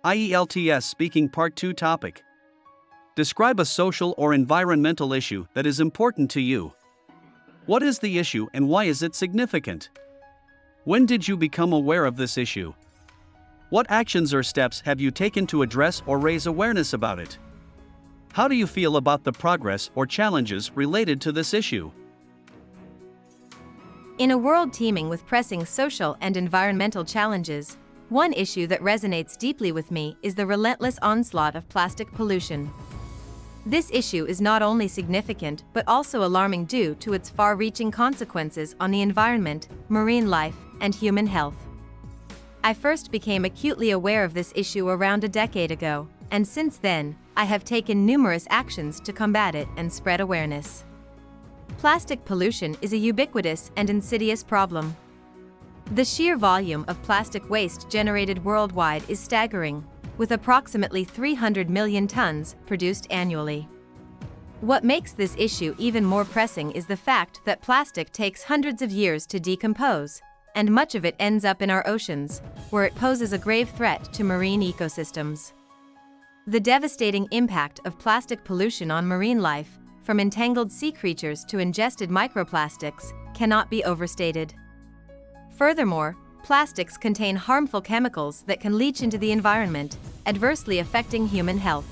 IELTS Speaking Part 2 topic. Describe a social or environmental issue that is important to you. What is the issue and why is it significant? When did you become aware of this issue? What actions or steps have you taken to address or raise awareness about it? How do you feel about the progress or challenges related to this issue? In a world teeming with pressing social and environmental challenges, one issue that resonates deeply with me is the relentless onslaught of plastic pollution. This issue is not only significant but also alarming due to its far-reaching consequences on the environment, marine life, and human health. I first became acutely aware of this issue around a decade ago, and since then, I have taken numerous actions to combat it and spread awareness. Plastic pollution is a ubiquitous and insidious problem. The sheer volume of plastic waste generated worldwide is staggering, with approximately 300 million tons produced annually. What makes this issue even more pressing is the fact that plastic takes hundreds of years to decompose, and much of it ends up in our oceans, where it poses a grave threat to marine ecosystems. The devastating impact of plastic pollution on marine life, from entangled sea creatures to ingested microplastics, cannot be overstated. Furthermore, plastics contain harmful chemicals that can leach into the environment, adversely affecting human health.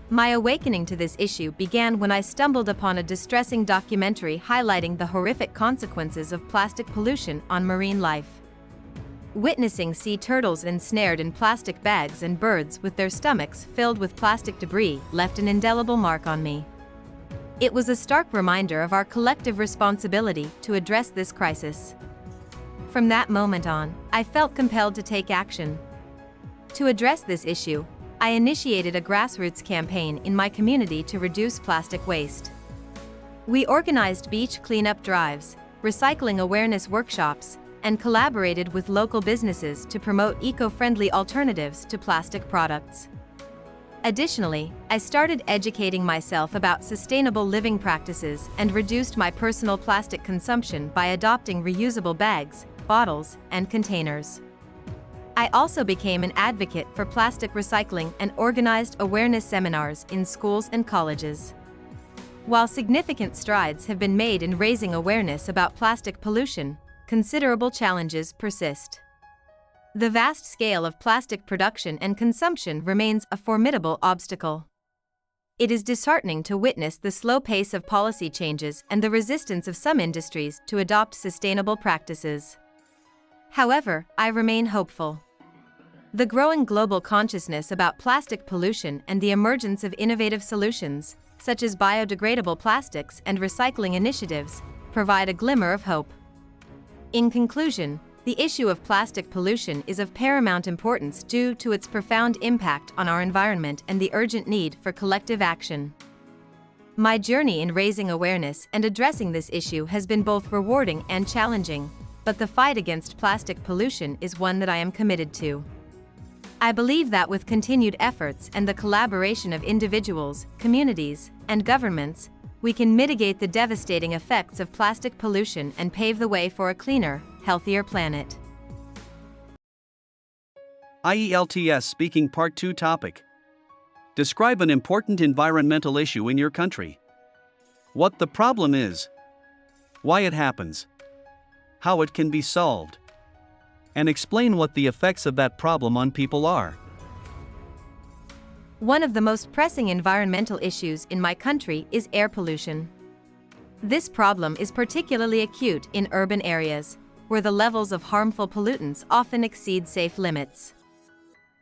My awakening to this issue began when I stumbled upon a distressing documentary highlighting the horrific consequences of plastic pollution on marine life. Witnessing sea turtles ensnared in plastic bags and birds with their stomachs filled with plastic debris left an indelible mark on me. It was a stark reminder of our collective responsibility to address this crisis. From that moment on, I felt compelled to take action. To address this issue, I initiated a grassroots campaign in my community to reduce plastic waste. We organized beach cleanup drives, recycling awareness workshops, and collaborated with local businesses to promote eco-friendly alternatives to plastic products. Additionally, I started educating myself about sustainable living practices and reduced my personal plastic consumption by adopting reusable bags, bottles, and containers. I also became an advocate for plastic recycling and organized awareness seminars in schools and colleges. While significant strides have been made in raising awareness about plastic pollution, considerable challenges persist. The vast scale of plastic production and consumption remains a formidable obstacle. It is disheartening to witness the slow pace of policy changes and the resistance of some industries to adopt sustainable practices. However, I remain hopeful. The growing global consciousness about plastic pollution and the emergence of innovative solutions, such as biodegradable plastics and recycling initiatives, provide a glimmer of hope. In conclusion, the issue of plastic pollution is of paramount importance due to its profound impact on our environment and the urgent need for collective action. My journey in raising awareness and addressing this issue has been both rewarding and challenging, but the fight against plastic pollution is one that I am committed to. I believe that with continued efforts and the collaboration of individuals, communities, and governments, we can mitigate the devastating effects of plastic pollution and pave the way for a cleaner, healthier planet. IELTS Speaking Part 2 topic. Describe an important environmental issue in your country. What the problem is. Why it happens. How it can be solved. And explain what the effects of that problem on people are. One of the most pressing environmental issues in my country is air pollution. This problem is particularly acute in urban areas, where the levels of harmful pollutants often exceed safe limits.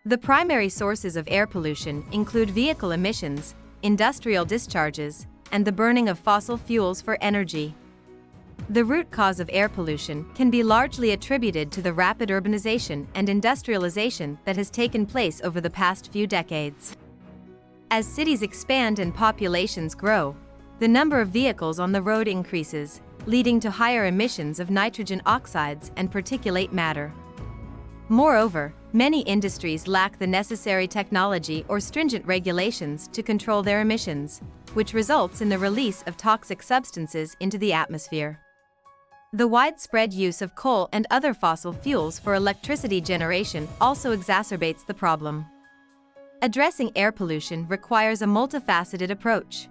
The primary sources of air pollution include vehicle emissions, industrial discharges, and the burning of fossil fuels for energy. The root cause of air pollution can be largely attributed to the rapid urbanization and industrialization that has taken place over the past few decades. As cities expand and populations grow, the number of vehicles on the road increases, leading to higher emissions of nitrogen oxides and particulate matter. Moreover, many industries lack the necessary technology or stringent regulations to control their emissions, which results in the release of toxic substances into the atmosphere. The widespread use of coal and other fossil fuels for electricity generation also exacerbates the problem. Addressing air pollution requires a multifaceted approach.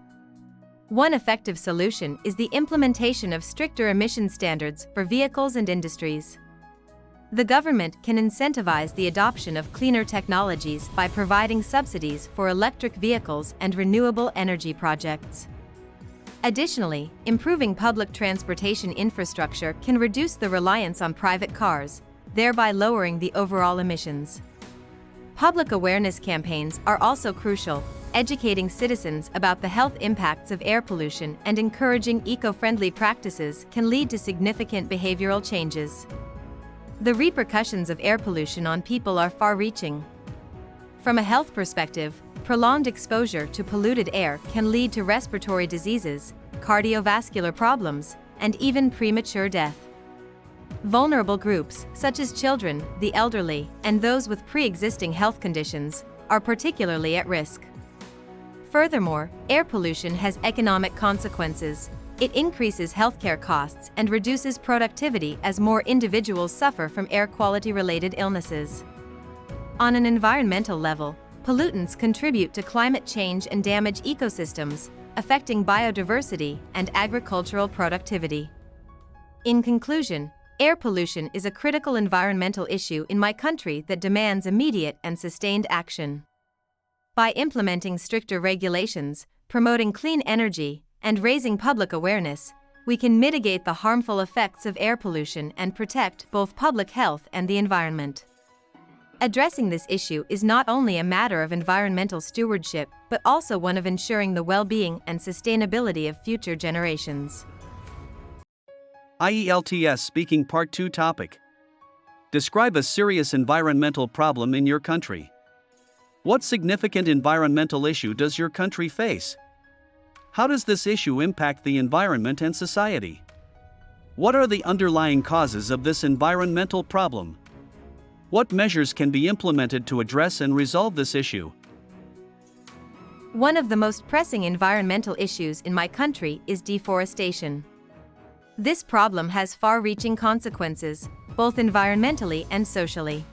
One effective solution is the implementation of stricter emission standards for vehicles and industries. The government can incentivize the adoption of cleaner technologies by providing subsidies for electric vehicles and renewable energy projects. Additionally, improving public transportation infrastructure can reduce the reliance on private cars, thereby lowering the overall emissions. Public awareness campaigns are also crucial. Educating citizens about the health impacts of air pollution and encouraging eco-friendly practices can lead to significant behavioral changes. The repercussions of air pollution on people are far-reaching. From a health perspective, prolonged exposure to polluted air can lead to respiratory diseases, cardiovascular problems, and even premature death. Vulnerable groups, such as children, the elderly, and those with pre-existing health conditions, are particularly at risk. Furthermore, air pollution has economic consequences. It increases healthcare costs and reduces productivity as more individuals suffer from air quality-related illnesses. On an environmental level, pollutants contribute to climate change and damage ecosystems, affecting biodiversity and agricultural productivity. In conclusion, air pollution is a critical environmental issue in my country that demands immediate and sustained action. By implementing stricter regulations, promoting clean energy, and raising public awareness, we can mitigate the harmful effects of air pollution and protect both public health and the environment. Addressing this issue is not only a matter of environmental stewardship, but also one of ensuring the well-being and sustainability of future generations. IELTS Speaking Part 2 topic. Describe a serious environmental problem in your country. What significant environmental issue does your country face? How does this issue impact the environment and society? What are the underlying causes of this environmental problem? What measures can be implemented to address and resolve this issue? One of the most pressing environmental issues in my country is deforestation. This problem has far-reaching consequences, both environmentally and socially.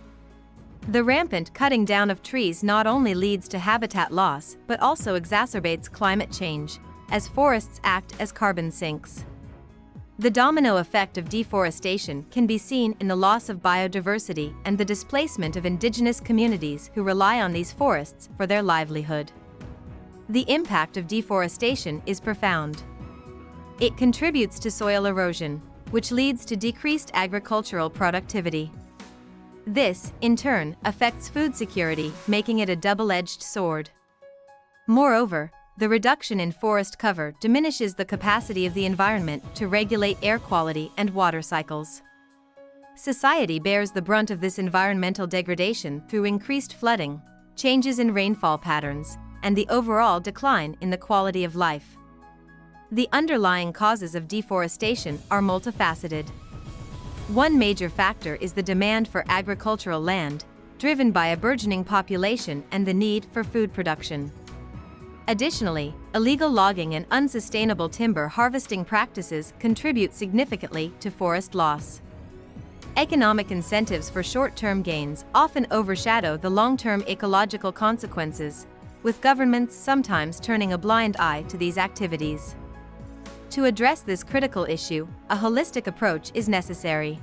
The rampant cutting down of trees not only leads to habitat loss but also exacerbates climate change, as forests act as carbon sinks. The domino effect of deforestation can be seen in the loss of biodiversity and the displacement of indigenous communities who rely on these forests for their livelihood. The impact of deforestation is profound. It contributes to soil erosion, which leads to decreased agricultural productivity. This, in turn, affects food security, making it a double-edged sword. Moreover, the reduction in forest cover diminishes the capacity of the environment to regulate air quality and water cycles. Society bears the brunt of this environmental degradation through increased flooding, changes in rainfall patterns, and the overall decline in the quality of life. The underlying causes of deforestation are multifaceted. One major factor is the demand for agricultural land, driven by a burgeoning population and the need for food production. Additionally, illegal logging and unsustainable timber harvesting practices contribute significantly to forest loss. Economic incentives for short-term gains often overshadow the long-term ecological consequences, with governments sometimes turning a blind eye to these activities. To address this critical issue, a holistic approach is necessary.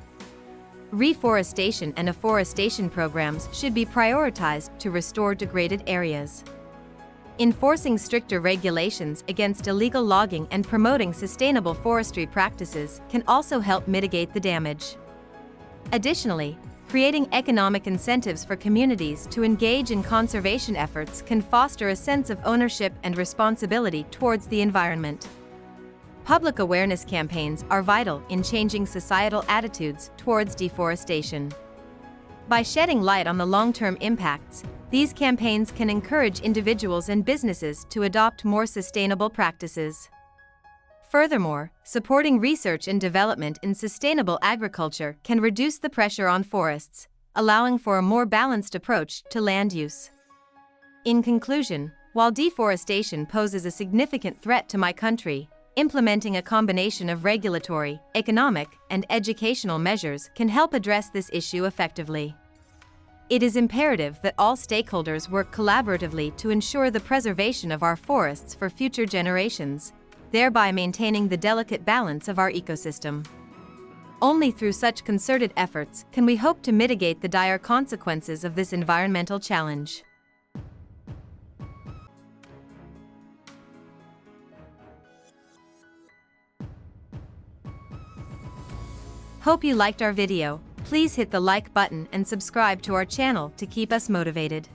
Reforestation and afforestation programs should be prioritized to restore degraded areas. Enforcing stricter regulations against illegal logging and promoting sustainable forestry practices can also help mitigate the damage. Additionally, creating economic incentives for communities to engage in conservation efforts can foster a sense of ownership and responsibility towards the environment. Public awareness campaigns are vital in changing societal attitudes towards deforestation. By shedding light on the long-term impacts, these campaigns can encourage individuals and businesses to adopt more sustainable practices. Furthermore, supporting research and development in sustainable agriculture can reduce the pressure on forests, allowing for a more balanced approach to land use. In conclusion, while deforestation poses a significant threat to my country, Implementing a combination of regulatory, economic, and educational measures can help address this issue effectively. It is imperative that all stakeholders work collaboratively to ensure the preservation of our forests for future generations, thereby maintaining the delicate balance of our ecosystem. Only through such concerted efforts can we hope to mitigate the dire consequences of this environmental challenge. Hope you liked our video. Please hit the like button and subscribe to our channel to keep us motivated.